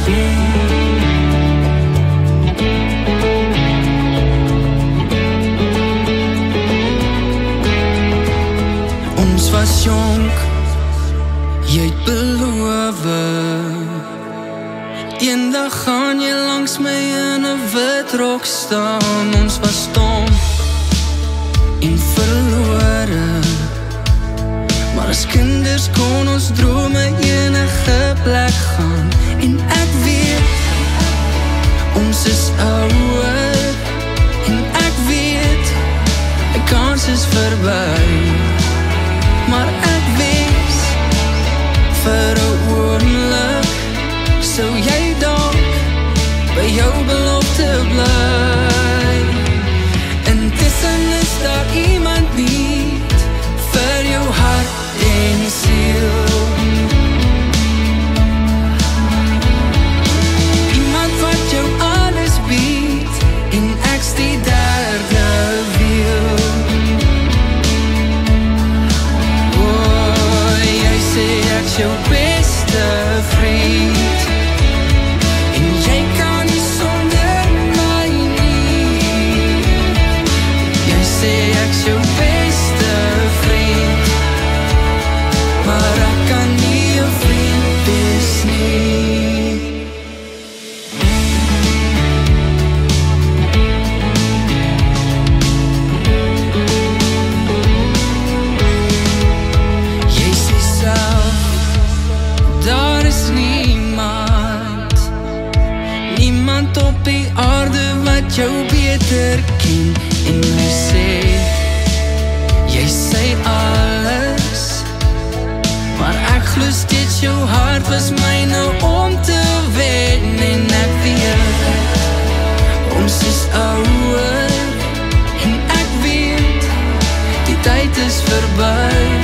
Ons was jonk, jy het beloof, eendag gaan jy langs my in 'n wit rok staan. Ons was stom en verlore, maar as kinders kon ons drome enige plek gaan. En ek weet, ons is ouer, en ek weet, die kans is verby. Maar ek wens, vir 'n oomblik, sou jy dalk by jou belofte bly. Intussen is daar iemand nie vir jou hart en siel. Iemand wat jou alles bied, en ek's die derde wiel. Ek's jou beste vriend, en jy kan nie sonder my nie. Jy sê ek's jou beste vriend, maar ek kan nie jou vriend wees nie. Jy sê self, daar is niemand op die aarde wat jou beter ken. En jy sê, jy sê alles, maar ek glo steeds jou hart was myne om te wen. En ek weet, ons is ouer, en ek weet, die tyd is verby.